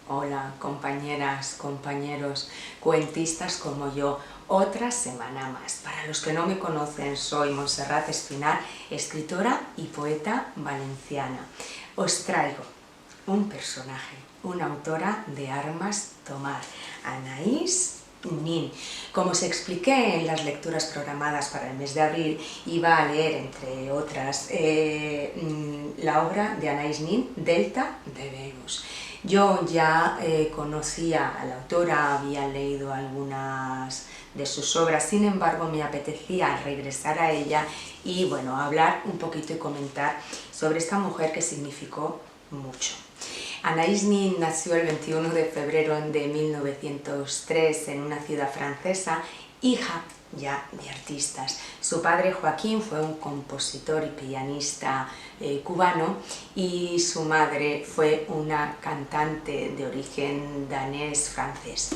Hola compañeras, compañeros, cuentistas como yo, otra semana más. Para los que no me conocen, soy Montserrat Espinar, escritora y poeta valenciana. Os traigo un personaje, una autora de armas tomar, Anaïs Nin. Como os expliqué en las lecturas programadas para el mes de abril, iba a leer, entre otras, la obra de Anaïs Nin, Delta de Venus. Yo ya conocía a la autora, había leído algunas de sus obras, sin embargo me apetecía regresar a ella y bueno, hablar un poquito y comentar sobre esta mujer que significó mucho. Anaïs Nin nació el 21 de febrero de 1903 en una ciudad francesa, hija ya de artistas. Su padre Joaquín fue un compositor y pianista cubano y su madre fue una cantante de origen danés-francés.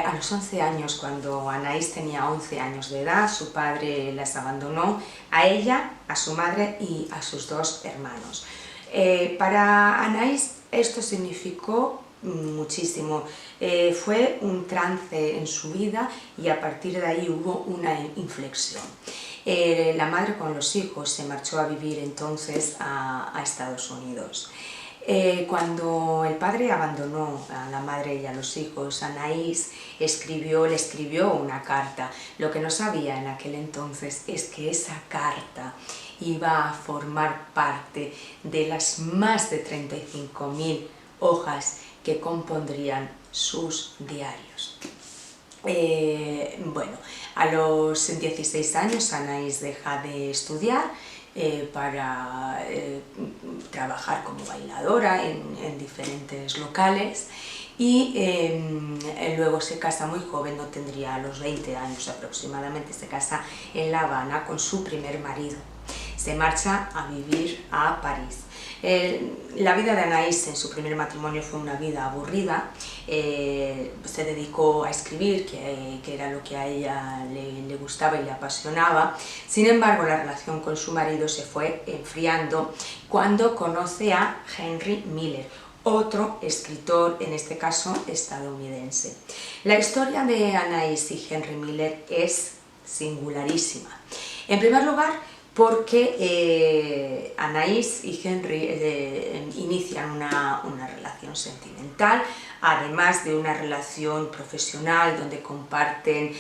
A los 11 años, cuando Anaïs tenía 11 años de edad, su padre las abandonó a ella, a su madre y a sus dos hermanos. Para Anaïs esto significó muchísimo, fue un trance en su vida y a partir de ahí hubo una inflexión. La madre con los hijos se marchó a vivir entonces a Estados Unidos. Cuando el padre abandonó a la madre y a los hijos, Anaïs le escribió una carta. Lo que no sabía en aquel entonces es que esa carta iba a formar parte de las más de 35.000 hojas que compondrían sus diarios. Bueno, a los 16 años Anaïs deja de estudiar para trabajar como bailadora en diferentes locales y luego se casa muy joven, no tendría a los 20 años aproximadamente, se casa en La Habana con su primer marido. Se marcha a vivir a París. La vida de Anaïs en su primer matrimonio fue una vida aburrida, se dedicó a escribir, que era lo que a ella le gustaba y le apasionaba. Sin embargo, la relación con su marido se fue enfriando cuando conoce a Henry Miller, otro escritor, en este caso estadounidense. La historia de Anaïs y Henry Miller es singularísima. En primer lugar, porque Anaïs y Henry inician una relación sentimental, además de una relación profesional donde comparten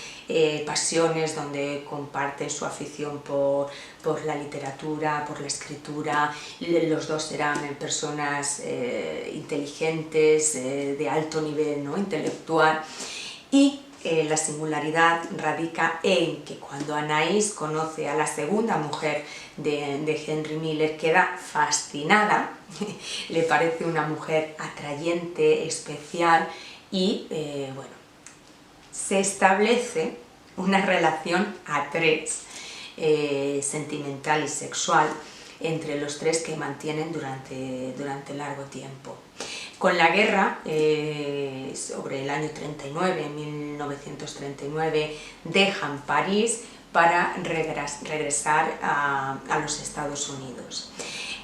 pasiones, donde comparten su afición por la literatura, por la escritura. Los dos eran personas inteligentes, de alto nivel, ¿no?, intelectual, y la singularidad radica en que cuando Anaïs conoce a la segunda mujer de Henry Miller, queda fascinada, le parece una mujer atrayente, especial y bueno, se establece una relación a tres, sentimental y sexual, entre los tres, que mantienen durante largo tiempo. Con la guerra, sobre el año 39, en 1939, dejan París para regresar a los Estados Unidos.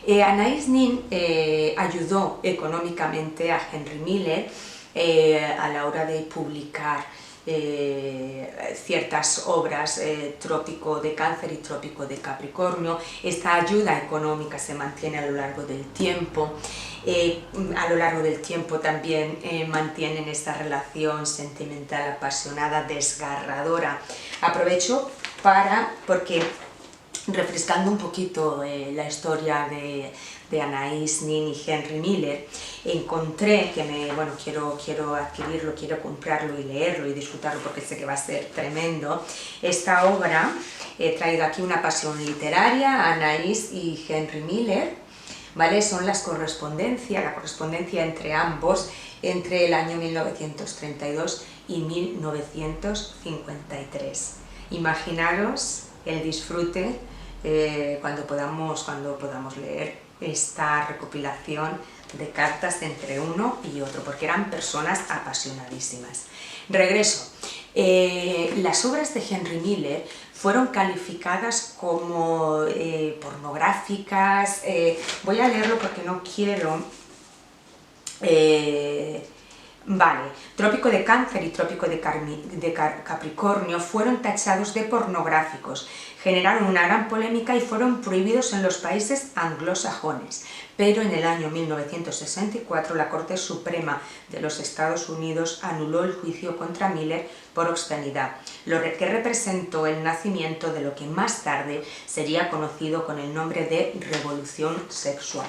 Anaïs Nin ayudó económicamente a Henry Miller a la hora de publicar ciertas obras, Trópico de Cáncer y Trópico de Capricornio. Esta ayuda económica se mantiene a lo largo del tiempo. A lo largo del tiempo también mantienen esta relación sentimental, apasionada, desgarradora. Aprovecho porque refrescando un poquito la historia de Anaïs Nin y Henry Miller, encontré que quiero adquirirlo, quiero comprarlo y leerlo y disfrutarlo porque sé que va a ser tremendo. Esta obra, he traído aquí una pasión literaria, Anaïs y Henry Miller, ¿vale? Son la correspondencia entre ambos entre el año 1932 y 1953. Imaginaros el disfrute cuando podamos leer esta recopilación de cartas entre uno y otro, porque eran personas apasionadísimas. Regreso. Las obras de Henry Miller fueron calificadas como pornográficas. Voy a leerlo porque no quiero Vale, Trópico de Cáncer y Trópico de Capricornio fueron tachados de pornográficos, generaron una gran polémica y fueron prohibidos en los países anglosajones. Pero en el año 1964 la Corte Suprema de los Estados Unidos anuló el juicio contra Miller por obscenidad, lo que representó el nacimiento de lo que más tarde sería conocido con el nombre de revolución sexual.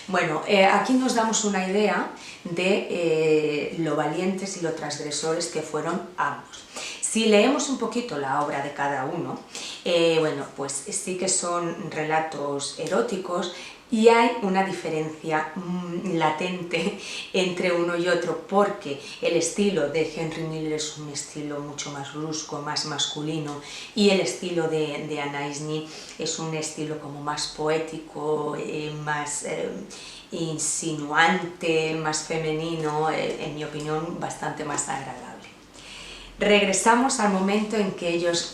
Bueno, aquí nos damos una idea de lo valientes y lo transgresores que fueron ambos. Si leemos un poquito la obra de cada uno, bueno, pues sí que son relatos eróticos y hay una diferencia latente entre uno y otro, porque el estilo de Henry Miller es un estilo mucho más brusco, más masculino, y el estilo de Anais Nin es un estilo como más poético, más insinuante, más femenino, en mi opinión bastante más agradable. Regresamos al momento en que ellos,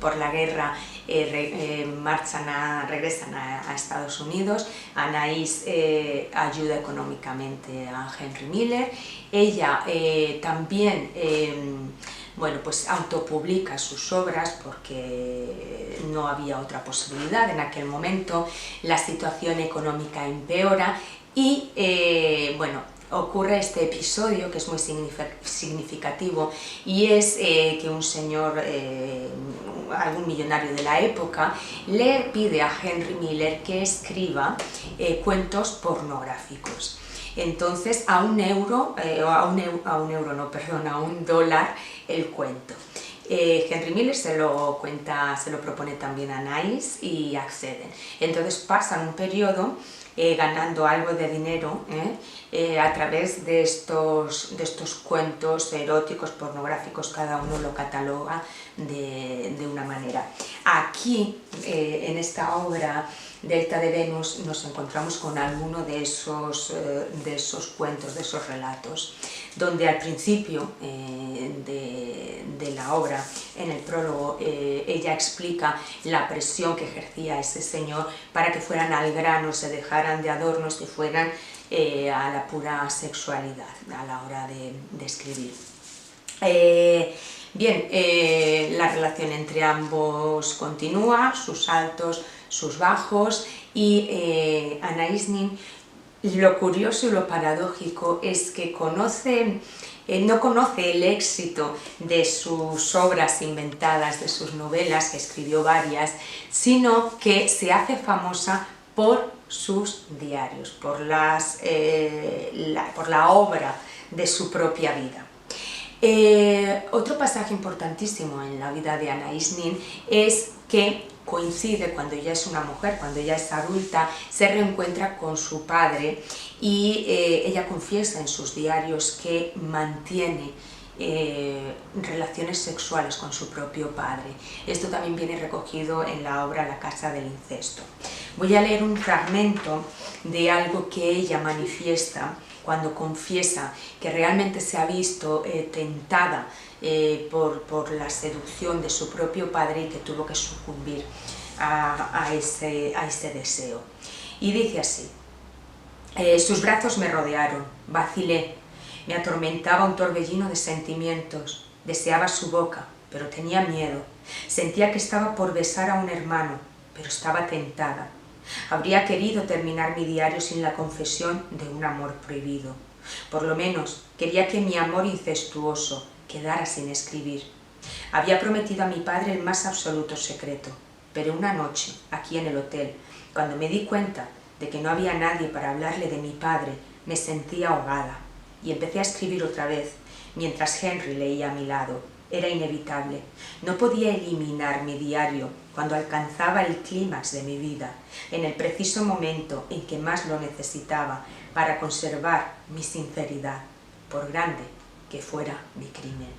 por la guerra, regresan a Estados Unidos. Anais ayuda económicamente a Henry Miller. Ella también bueno, pues autopublica sus obras porque no había otra posibilidad en aquel momento. La situación económica empeora y bueno, ocurre este episodio que es muy significativo, y es que un señor, algún millonario de la época, le pide a Henry Miller que escriba cuentos pornográficos. Entonces a $1 el cuento. Henry Miller se lo propone también a Anais y acceden. Entonces pasan un periodo ganando algo de dinero a través de estos cuentos eróticos, pornográficos. Cada uno lo cataloga de una manera. Aquí, en esta obra Delta de Venus, nos encontramos con alguno de esos cuentos, de esos relatos, donde al principio de la obra, en el prólogo, ella explica la presión que ejercía ese señor para que fueran al grano, se dejaran de adornos y fueran a la pura sexualidad a la hora de escribir. Bien, la relación entre ambos continúa, sus altos, sus bajos, y Anais Nin, lo curioso y lo paradójico es que no conoce el éxito de sus obras inventadas, de sus novelas, que escribió varias, sino que se hace famosa por sus diarios, por la obra de su propia vida. Otro pasaje importantísimo en la vida de Anais Nin es que coincide cuando ella es una mujer, cuando ella es adulta, se reencuentra con su padre y ella confiesa en sus diarios que mantiene relaciones sexuales con su propio padre. Esto también viene recogido en la obra La casa del incesto. Voy a leer un fragmento de algo que ella manifiesta cuando confiesa que realmente se ha visto tentada por la seducción de su propio padre y que tuvo que sucumbir a ese deseo. Y dice así: sus brazos me rodearon, vacilé, me atormentaba un torbellino de sentimientos, deseaba su boca, pero tenía miedo, sentía que estaba por besar a un hermano, pero estaba tentada. Habría querido terminar mi diario sin la confesión de un amor prohibido. Por lo menos quería que mi amor incestuoso quedara sin escribir. Había prometido a mi padre el más absoluto secreto, pero una noche, aquí en el hotel, cuando me di cuenta de que no había nadie para hablarle de mi padre, me sentí ahogada y empecé a escribir otra vez, mientras Henry leía a mi lado. Era inevitable. No podía eliminar mi diario cuando alcanzaba el clímax de mi vida, en el preciso momento en que más lo necesitaba para conservar mi sinceridad, por grande que fuera mi crimen.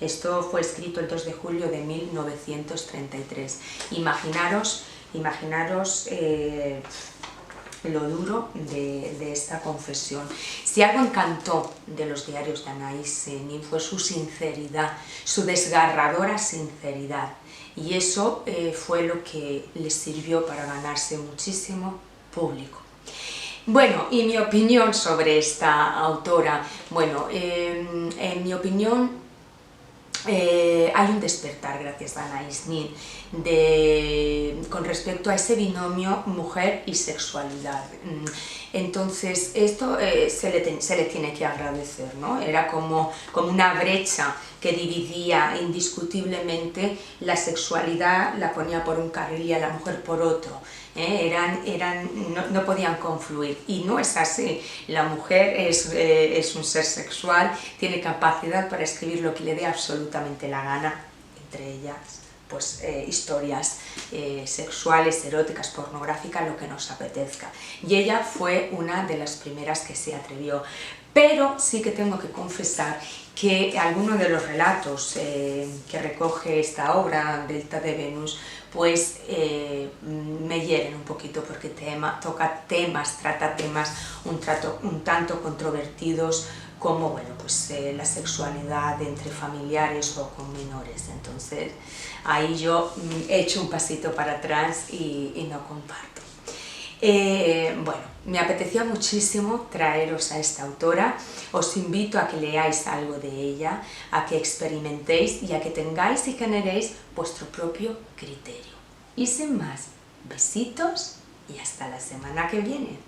Esto fue escrito el 2 de julio de 1933. Imaginaros lo duro de esta confesión. Si algo encantó de los diarios de Anais Nin fue su sinceridad, su desgarradora sinceridad, y eso fue lo que les sirvió para ganarse muchísimo público. Bueno, y mi opinión sobre esta autora, bueno, en mi opinión hay un despertar gracias a Anais Nin con respecto a ese binomio mujer y sexualidad. Entonces esto se le tiene que agradecer, ¿no? Era como una brecha que dividía indiscutiblemente la sexualidad, la ponía por un carril y a la mujer por otro. No podían confluir, y no es así. La mujer es un ser sexual, tiene capacidad para escribir lo que le dé absolutamente la gana, entre ellas pues historias sexuales, eróticas, pornográficas, lo que nos apetezca, y ella fue una de las primeras que se atrevió. Pero sí que tengo que confesar que algunos de los relatos que recoge esta obra, Delta de Venus, pues me hieren un poquito, porque trata temas un tanto controvertidos, como bueno, pues, la sexualidad entre familiares o con menores. Entonces ahí yo he hecho un pasito para atrás y no comparto. Bueno, me apetecía muchísimo traeros a esta autora. Os invito a que leáis algo de ella, a que experimentéis y a que tengáis y generéis vuestro propio criterio. Y sin más, besitos y hasta la semana que viene.